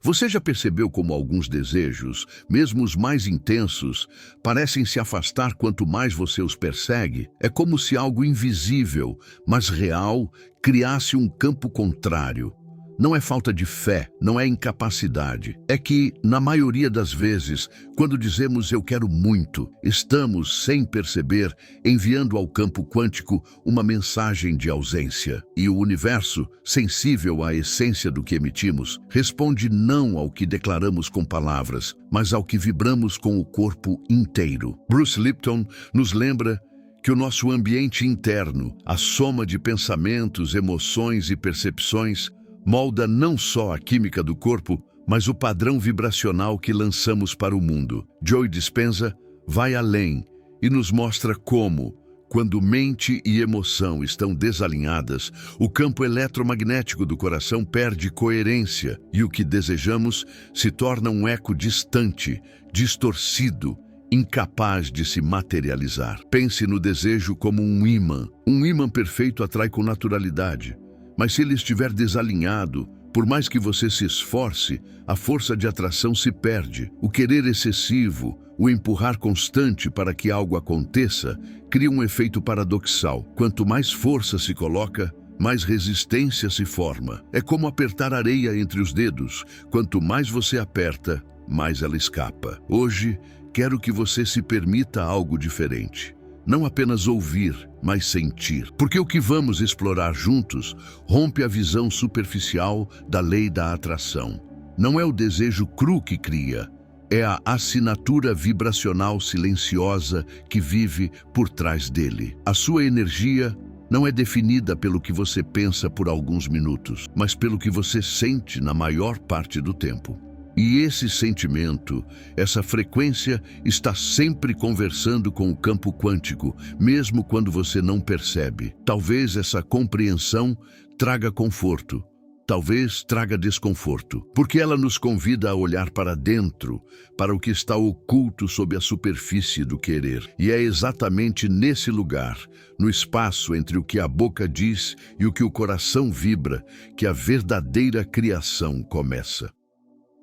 Você já percebeu como alguns desejos, mesmo os mais intensos, parecem se afastar quanto mais você os persegue? É como se algo invisível, mas real, criasse um campo contrário. Não é falta de fé, não é incapacidade. É que, na maioria das vezes, quando dizemos eu quero muito, estamos, sem perceber, enviando ao campo quântico uma mensagem de ausência. E o universo, sensível à essência do que emitimos, responde não ao que declaramos com palavras, mas ao que vibramos com o corpo inteiro. Bruce Lipton nos lembra que o nosso ambiente interno, a soma de pensamentos, emoções e percepções, molda não só a química do corpo, mas o padrão vibracional que lançamos para o mundo. Joe Dispenza vai além e nos mostra como, quando mente e emoção estão desalinhadas, o campo eletromagnético do coração perde coerência e o que desejamos se torna um eco distante, distorcido, incapaz de se materializar. Pense no desejo como um ímã. Um ímã perfeito atrai com naturalidade. Mas se ele estiver desalinhado, por mais que você se esforce, a força de atração se perde. O querer excessivo, o empurrar constante para que algo aconteça, cria um efeito paradoxal. Quanto mais força se coloca, mais resistência se forma. É como apertar areia entre os dedos. Quanto mais você aperta, mais ela escapa. Hoje, quero que você se permita algo diferente. Não apenas ouvir, mas sentir. Porque o que vamos explorar juntos rompe a visão superficial da lei da atração. Não é o desejo cru que cria, é a assinatura vibracional silenciosa que vive por trás dele. A sua energia não é definida pelo que você pensa por alguns minutos, mas pelo que você sente na maior parte do tempo. E esse sentimento, essa frequência, está sempre conversando com o campo quântico, mesmo quando você não percebe. Talvez essa compreensão traga conforto, talvez traga desconforto, porque ela nos convida a olhar para dentro, para o que está oculto sob a superfície do querer. E é exatamente nesse lugar, no espaço entre o que a boca diz e o que o coração vibra, que a verdadeira criação começa.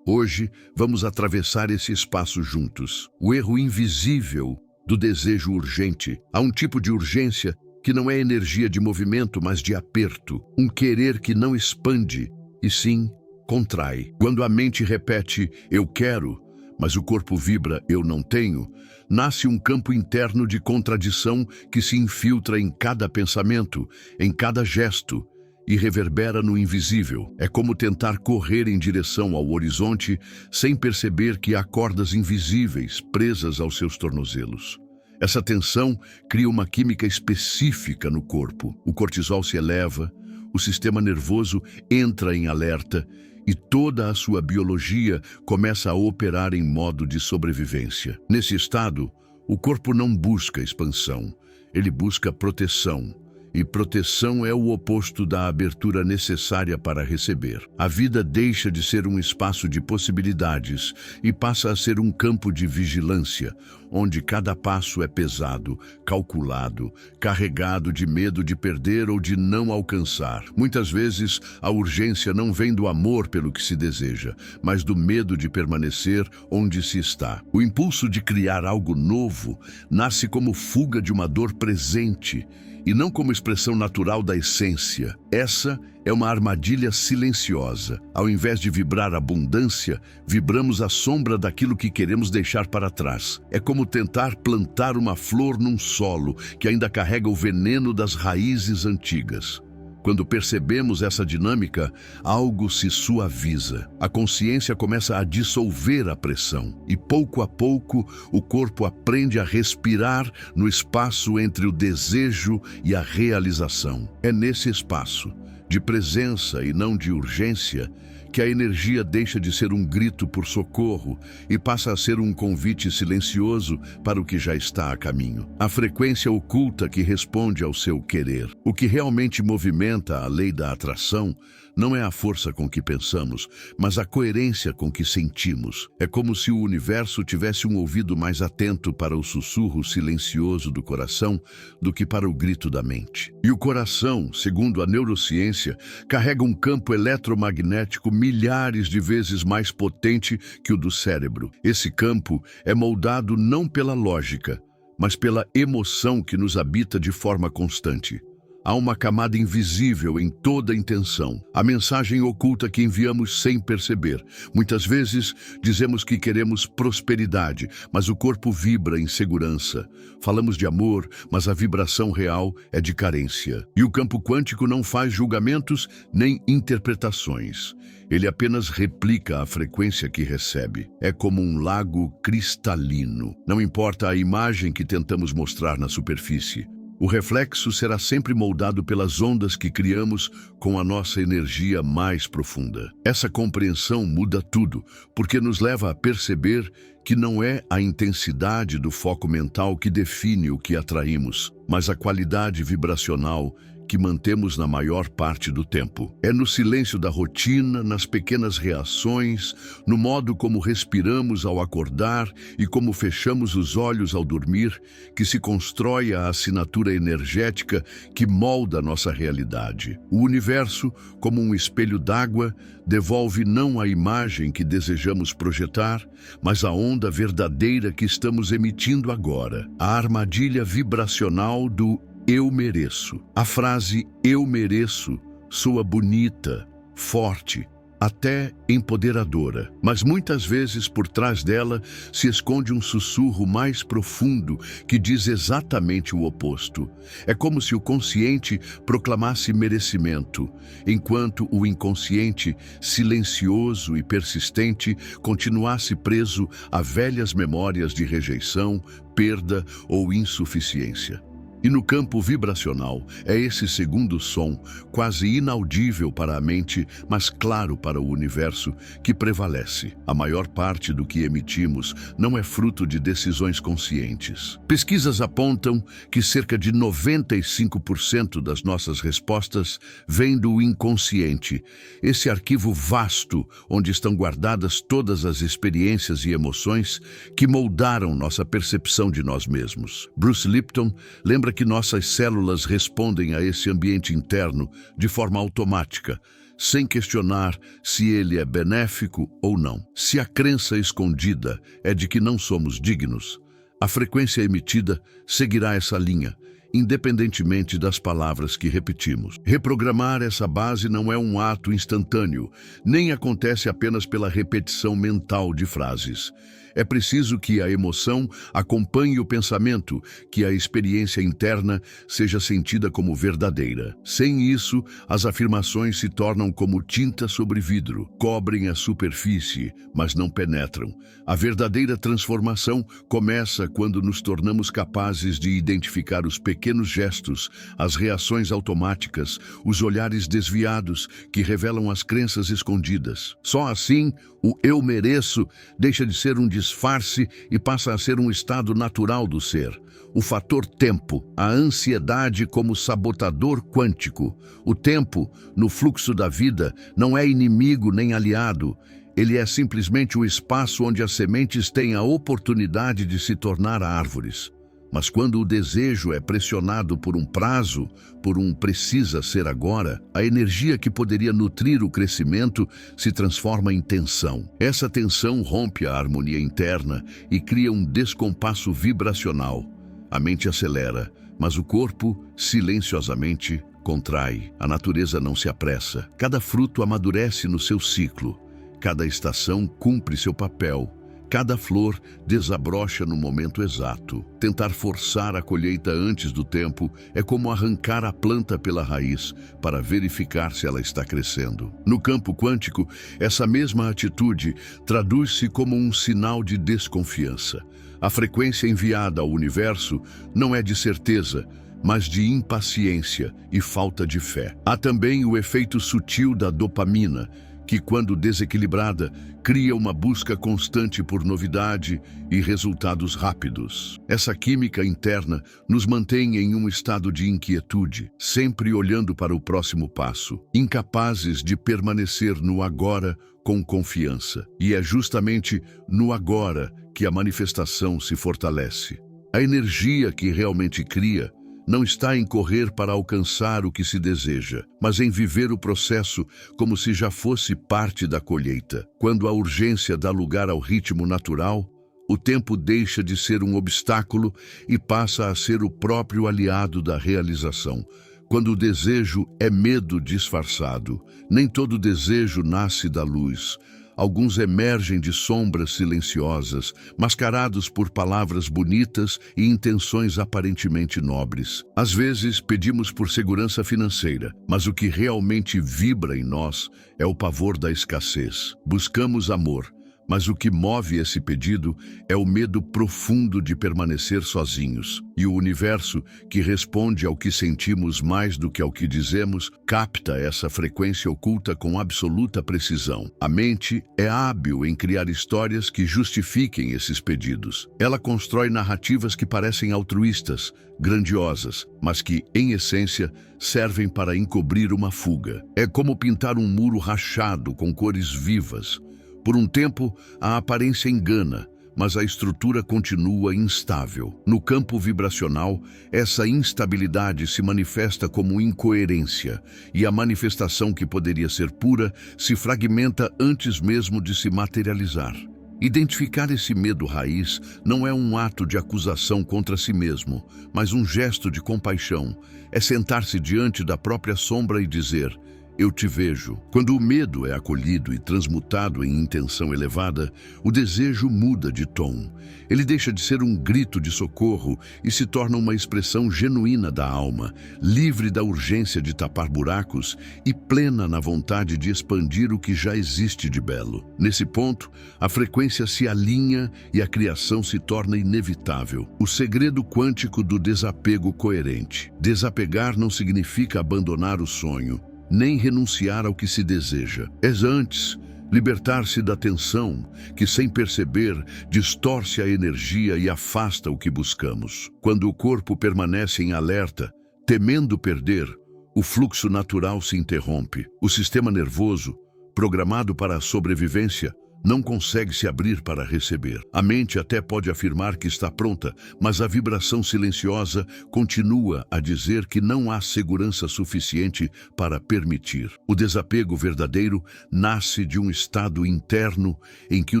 Hoje, vamos atravessar esse espaço juntos. O erro invisível do desejo urgente. Há um tipo de urgência que não é energia de movimento, mas de aperto. Um querer que não expande, e sim contrai. Quando a mente repete, eu quero, mas o corpo vibra, eu não tenho, nasce um campo interno de contradição que se infiltra em cada pensamento, em cada gesto, e reverbera no invisível. É como tentar correr em direção ao horizonte sem perceber que há cordas invisíveis presas aos seus tornozelos. Essa tensão cria uma química específica no corpo. O cortisol se eleva, o sistema nervoso entra em alerta e toda a sua biologia começa a operar em modo de sobrevivência. Nesse estado, o corpo não busca expansão, ele busca proteção. E proteção é o oposto da abertura necessária para receber. A vida deixa de ser um espaço de possibilidades e passa a ser um campo de vigilância, onde cada passo é pesado, calculado, carregado de medo de perder ou de não alcançar. Muitas vezes, a urgência não vem do amor pelo que se deseja, mas do medo de permanecer onde se está. O impulso de criar algo novo nasce como fuga de uma dor presente, e não como expressão natural da essência. Essa é uma armadilha silenciosa. Ao invés de vibrar abundância, vibramos a sombra daquilo que queremos deixar para trás. É como tentar plantar uma flor num solo que ainda carrega o veneno das raízes antigas. Quando percebemos essa dinâmica, algo se suaviza. A consciência começa a dissolver a pressão. E pouco a pouco, o corpo aprende a respirar no espaço entre o desejo e a realização. É nesse espaço, de presença e não de urgência, que a energia deixa de ser um grito por socorro e passa a ser um convite silencioso para o que já está a caminho. A frequência oculta que responde ao seu querer. O que realmente movimenta a lei da atração não é a força com que pensamos, mas a coerência com que sentimos. É como se o universo tivesse um ouvido mais atento para o sussurro silencioso do coração do que para o grito da mente. E o coração, segundo a neurociência, carrega um campo eletromagnético milhares de vezes mais potente que o do cérebro. Esse campo é moldado não pela lógica, mas pela emoção que nos habita de forma constante. Há uma camada invisível em toda a intenção, a mensagem oculta que enviamos sem perceber. Muitas vezes dizemos que queremos prosperidade, mas o corpo vibra em segurança. Falamos de amor, mas a vibração real é de carência. E o campo quântico não faz julgamentos nem interpretações. Ele apenas replica a frequência que recebe. É como um lago cristalino. Não importa a imagem que tentamos mostrar na superfície. O reflexo será sempre moldado pelas ondas que criamos com a nossa energia mais profunda. Essa compreensão muda tudo, porque nos leva a perceber que não é a intensidade do foco mental que define o que atraímos, mas a qualidade vibracional que mantemos na maior parte do tempo. É no silêncio da rotina, nas pequenas reações, no modo como respiramos ao acordar e como fechamos os olhos ao dormir, que se constrói a assinatura energética que molda nossa realidade. O universo, como um espelho d'água, devolve não a imagem que desejamos projetar, mas a onda verdadeira que estamos emitindo agora. A armadilha vibracional do eu mereço. A frase eu mereço soa bonita, forte, até empoderadora, mas muitas vezes por trás dela se esconde um sussurro mais profundo que diz exatamente o oposto. É como se o consciente proclamasse merecimento, enquanto o inconsciente, silencioso e persistente, continuasse preso a velhas memórias de rejeição, perda ou insuficiência. E no campo vibracional, é esse segundo som, quase inaudível para a mente, mas claro para o universo, que prevalece. A maior parte do que emitimos não é fruto de decisões conscientes. Pesquisas apontam que cerca de 95% das nossas respostas vêm do inconsciente, esse arquivo vasto onde estão guardadas todas as experiências e emoções que moldaram nossa percepção de nós mesmos. Bruce Lipton lembra que nossas células respondem a esse ambiente interno de forma automática, sem questionar se ele é benéfico ou não. Se a crença escondida é de que não somos dignos, a frequência emitida seguirá essa linha, independentemente das palavras que repetimos. Reprogramar essa base não é um ato instantâneo, nem acontece apenas pela repetição mental de frases. É preciso que a emoção acompanhe o pensamento, que a experiência interna seja sentida como verdadeira. Sem isso, as afirmações se tornam como tinta sobre vidro, cobrem a superfície, mas não penetram. A verdadeira transformação começa quando nos tornamos capazes de identificar os pequenos gestos, as reações automáticas, os olhares desviados que revelam as crenças escondidas. Só assim, o eu mereço deixa de ser um disfarce e passa a ser um estado natural do ser. O fator tempo, a ansiedade como sabotador quântico. O tempo, no fluxo da vida, não é inimigo nem aliado. Ele é simplesmente o espaço onde as sementes têm a oportunidade de se tornar árvores. Mas quando o desejo é pressionado por um prazo, por um precisa ser agora, a energia que poderia nutrir o crescimento se transforma em tensão. Essa tensão rompe a harmonia interna e cria um descompasso vibracional. A mente acelera, mas o corpo, silenciosamente, contrai. A natureza não se apressa. Cada fruto amadurece no seu ciclo. Cada estação cumpre seu papel. Cada flor desabrocha no momento exato. Tentar forçar a colheita antes do tempo é como arrancar a planta pela raiz para verificar se ela está crescendo. No campo quântico, essa mesma atitude traduz-se como um sinal de desconfiança. A frequência enviada ao universo não é de certeza, mas de impaciência e falta de fé. Há também o efeito sutil da dopamina, que, quando desequilibrada, cria uma busca constante por novidade e resultados rápidos. Essa química interna nos mantém em um estado de inquietude, sempre olhando para o próximo passo, incapazes de permanecer no agora com confiança. E é justamente no agora que a manifestação se fortalece. A energia que realmente cria não está em correr para alcançar o que se deseja, mas em viver o processo como se já fosse parte da colheita. Quando a urgência dá lugar ao ritmo natural, o tempo deixa de ser um obstáculo e passa a ser o próprio aliado da realização. Quando o desejo é medo disfarçado, nem todo desejo nasce da luz. Alguns emergem de sombras silenciosas, mascarados por palavras bonitas e intenções aparentemente nobres. Às vezes pedimos por segurança financeira, mas o que realmente vibra em nós é o pavor da escassez. Buscamos amor, mas o que move esse pedido é o medo profundo de permanecer sozinhos. E o universo, que responde ao que sentimos mais do que ao que dizemos, capta essa frequência oculta com absoluta precisão. A mente é hábil em criar histórias que justifiquem esses pedidos. Ela constrói narrativas que parecem altruístas, grandiosas, mas que, em essência, servem para encobrir uma fuga. É como pintar um muro rachado com cores vivas. Por um tempo, a aparência engana, mas a estrutura continua instável. No campo vibracional, essa instabilidade se manifesta como incoerência, e a manifestação que poderia ser pura se fragmenta antes mesmo de se materializar. Identificar esse medo raiz não é um ato de acusação contra si mesmo, mas um gesto de compaixão. É sentar-se diante da própria sombra e dizer: eu te vejo. Quando o medo é acolhido e transmutado em intenção elevada, o desejo muda de tom. Ele deixa de ser um grito de socorro e se torna uma expressão genuína da alma, livre da urgência de tapar buracos e plena na vontade de expandir o que já existe de belo. Nesse ponto, a frequência se alinha e a criação se torna inevitável. O segredo quântico do desapego coerente. Desapegar não significa abandonar o sonho, nem renunciar ao que se deseja. É antes libertar-se da tensão que, sem perceber, distorce a energia e afasta o que buscamos. Quando o corpo permanece em alerta, temendo perder, o fluxo natural se interrompe. O sistema nervoso, programado para a sobrevivência, não consegue se abrir para receber. A mente até pode afirmar que está pronta, mas a vibração silenciosa continua a dizer que não há segurança suficiente para permitir. O desapego verdadeiro nasce de um estado interno em que o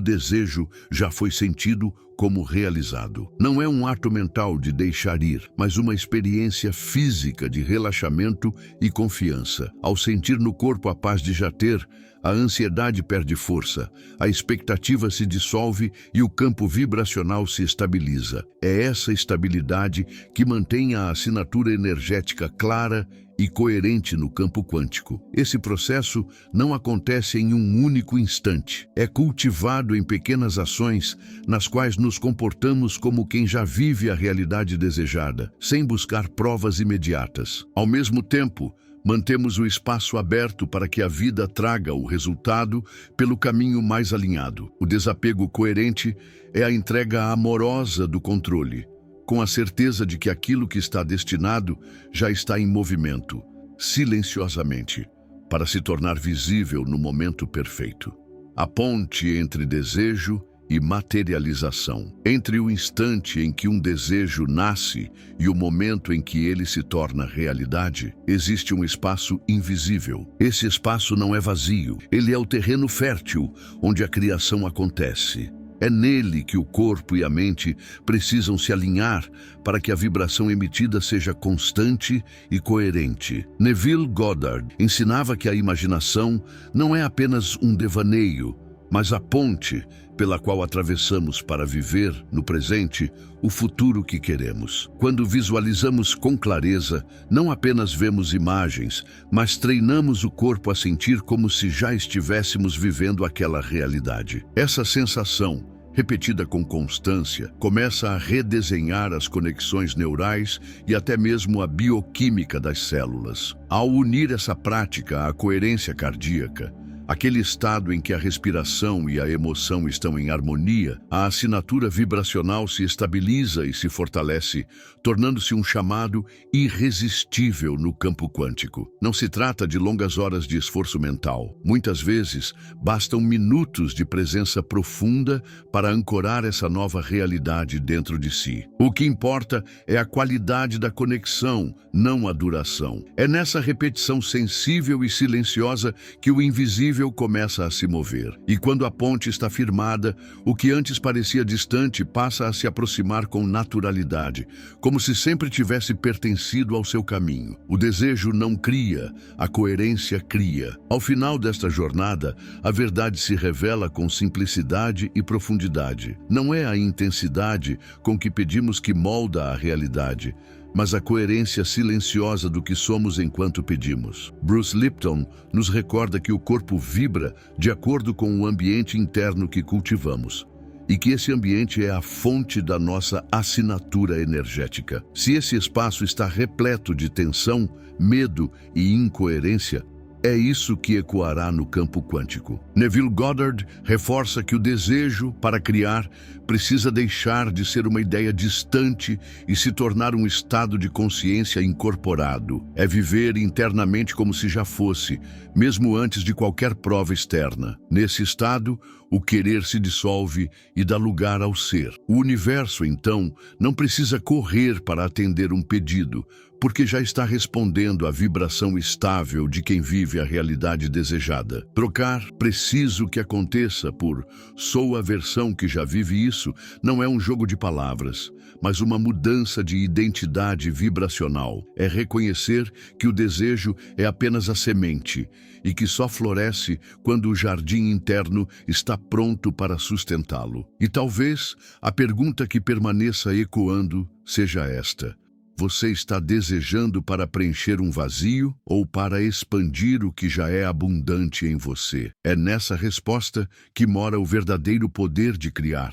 desejo já foi sentido como realizado. Não é um ato mental de deixar ir, mas uma experiência física de relaxamento e confiança. Ao sentir no corpo a paz de já ter, a ansiedade perde força, a expectativa se dissolve e o campo vibracional se estabiliza. É essa estabilidade que mantém a assinatura energética clara e coerente no campo quântico. Esse processo não acontece em um único instante. É cultivado em pequenas ações nas quais nos comportamos como quem já vive a realidade desejada, sem buscar provas imediatas. Ao mesmo tempo, mantemos o espaço aberto para que a vida traga o resultado pelo caminho mais alinhado. O desapego coerente é a entrega amorosa do controle, com a certeza de que aquilo que está destinado já está em movimento, silenciosamente, para se tornar visível no momento perfeito. A ponte entre desejo e materialização. Entre o instante em que um desejo nasce e o momento em que ele se torna realidade, existe um espaço invisível. Esse espaço não é vazio, ele é o terreno fértil onde a criação acontece. É nele que o corpo e a mente precisam se alinhar para que a vibração emitida seja constante e coerente. Neville Goddard ensinava que a imaginação não é apenas um devaneio, mas a ponte pela qual atravessamos para viver, no presente, o futuro que queremos. Quando visualizamos com clareza, não apenas vemos imagens, mas treinamos o corpo a sentir como se já estivéssemos vivendo aquela realidade. Essa sensação, repetida com constância, começa a redesenhar as conexões neurais e até mesmo a bioquímica das células. Ao unir essa prática à coerência cardíaca, aquele estado em que a respiração e a emoção estão em harmonia, a assinatura vibracional se estabiliza e se fortalece, tornando-se um chamado irresistível no campo quântico. Não se trata de longas horas de esforço mental. Muitas vezes, bastam minutos de presença profunda para ancorar essa nova realidade dentro de si. O que importa é a qualidade da conexão, não a duração. É nessa repetição sensível e silenciosa que o invisível começa a se mover. E quando a ponte está firmada, o que antes parecia distante passa a se aproximar com naturalidade, como se sempre tivesse pertencido ao seu caminho. O desejo não cria, a coerência cria. Ao final desta jornada, a verdade se revela com simplicidade e profundidade. Não é a intensidade com que pedimos que molda a realidade, mas a coerência silenciosa do que somos enquanto pedimos. Bruce Lipton nos recorda que o corpo vibra de acordo com o ambiente interno que cultivamos, e que esse ambiente é a fonte da nossa assinatura energética. Se esse espaço está repleto de tensão, medo e incoerência, é isso que ecoará no campo quântico. Neville Goddard reforça que o desejo para criar precisa deixar de ser uma ideia distante e se tornar um estado de consciência incorporado. É viver internamente como se já fosse, mesmo antes de qualquer prova externa. Nesse estado, o querer se dissolve e dá lugar ao ser. O universo, então, não precisa correr para atender um pedido, porque já está respondendo à vibração estável de quem vive a realidade desejada. Trocar preciso que aconteça por sou a versão que já vive isso não é um jogo de palavras, mas uma mudança de identidade vibracional. É reconhecer que o desejo é apenas a semente e que só floresce quando o jardim interno está pronto para sustentá-lo. E talvez a pergunta que permaneça ecoando seja esta: você está desejando para preencher um vazio ou para expandir o que já é abundante em você? É nessa resposta que mora o verdadeiro poder de criar.